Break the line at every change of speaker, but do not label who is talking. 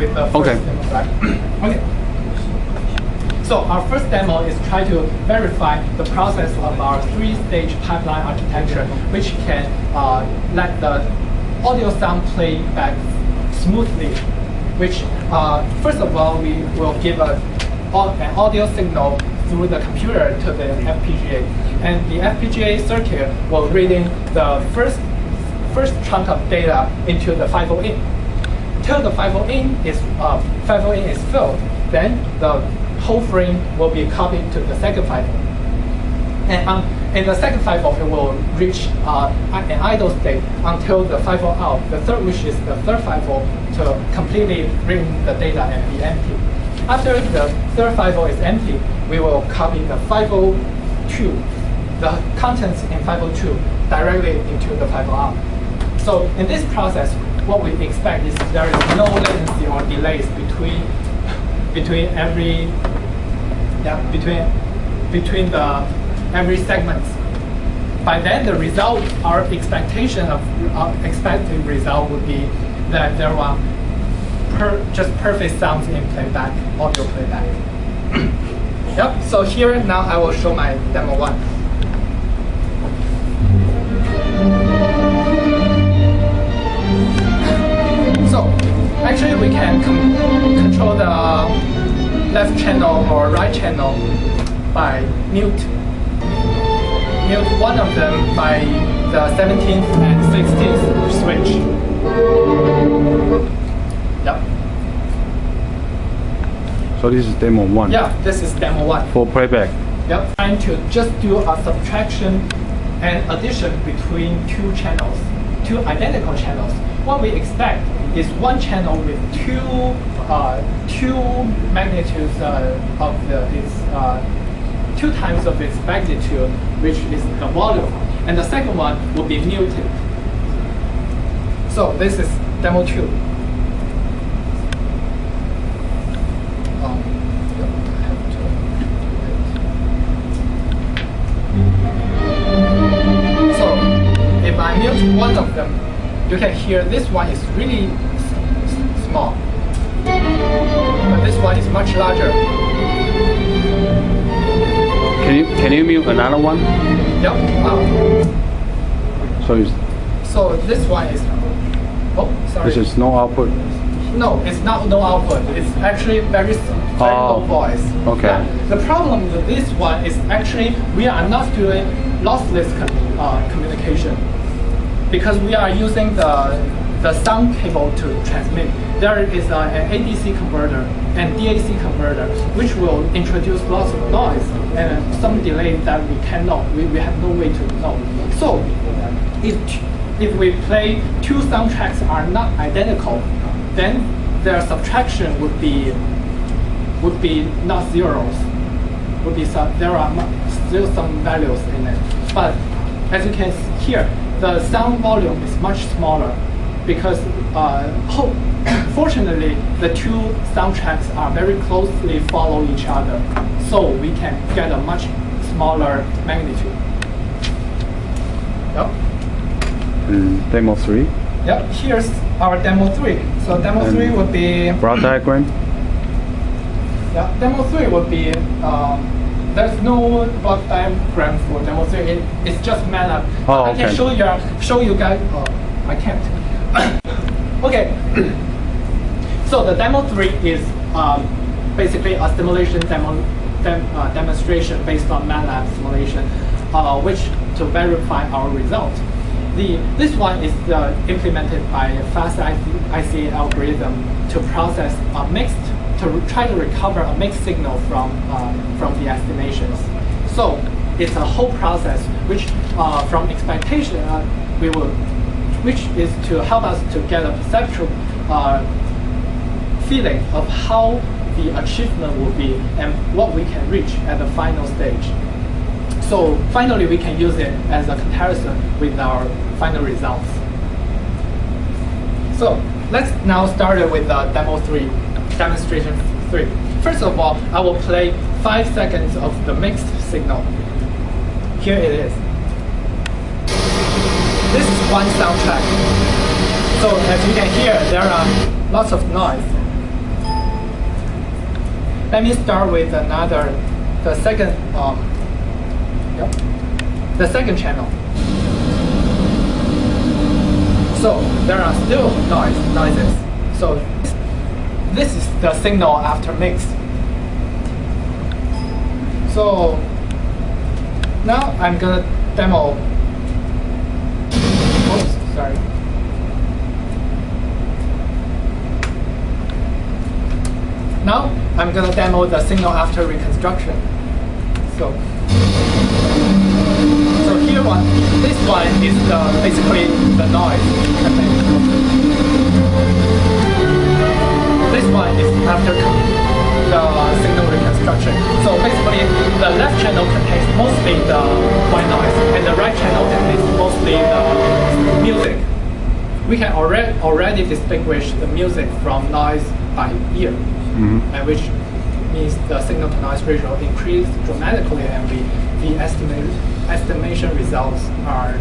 with the first demo, right? Okay. So our first demo is try to verify the process of our three-stage pipeline architecture, which can let the audio sound play back smoothly. Which, first of all, we will give an audio signal through the computer to the FPGA, and the FPGA circuit will reading the first chunk of data into the FIFO in. Till the FIFO in is filled, then the whole frame will be copied to the second FIFO. And in the second FIFO, it will reach an idle state until the FIFO out, the third, which is the third FIFO, to completely bring the data and be empty. After the third FIFO is empty, we will copy the FIFO 2, the contents in FIFO 2, directly into the FIFO out. So in this process, what we expect is there is no latency or delays between every every segments. By then, the result, our expectation of expected result would be that there are just perfect sounds in playback, audio playback. Yep. So here now I will show my demo 1. So actually, we can control the left channel or right channel by mute one of them by the 17th and 16th switch. Yep.
So this is demo 1?
Yeah, this is demo 1.
For playback?
Yep. Trying to just do a subtraction and addition between two channels, two identical channels. What we expect is one channel with two magnitudes of its 2 times of its magnitude, which is the volume, and the second one will be muted. So this is demo 2. So if I mute one of them, you can hear this one is really small, but this one is much larger.
Can you mute another one?
Yep. So this one is. Oh, sorry.
This is no output.
No, it's not no output. It's actually very low voice.
Okay.
Yeah. The problem with this one is actually we are not doing lossless communication because we are using the sound cable to transmit. There is an ADC converter and DAC converter, which will introduce lots of noise and some delay that we cannot, we have no way to know. So if we play two soundtracks are not identical, then their subtraction would be not zeros. Would be there are still some values in it. But as you can hear, the sound volume is much smaller because fortunately the two soundtracks are very closely follow each other, so we can get a much smaller magnitude. Yep.
Demo 3?
Yep, here's our demo 3. So demo 3 would be
block diagram.
Yeah, demo 3 would be there's no block diagram for demo 3. It's just MATLAB.
Oh,
I can show you guys. Oh, I can't. Okay. So the demo 3 is basically a simulation demonstration based on MATLAB simulation, which to verify our result. This one is implemented by a fast IC algorithm to process a try to recover a mixed signal from the estimations. So it's a whole process which from expectation which is to help us to get a perceptual feeling of how the achievement will be and what we can reach at the final stage. So finally, we can use it as a comparison with our final results. So let's now start with demonstration 3. First of all, I will play 5 seconds of the mixed signal. Here it is. This is one soundtrack. So as you can hear, there are lots of noise. let me start with the second channel. So there are still noises. So this is the signal after mix. So now I'm gonna demo. Oops, sorry. Now I'm gonna demo the signal after reconstruction. So here this one is basically the noise. This one is after the signal reconstruction. So basically, the left channel contains mostly the white noise, and the right channel contains mostly the music. We can already distinguish the music from noise by ear, and which means the signal to noise ratio increased dramatically, and the estimation results are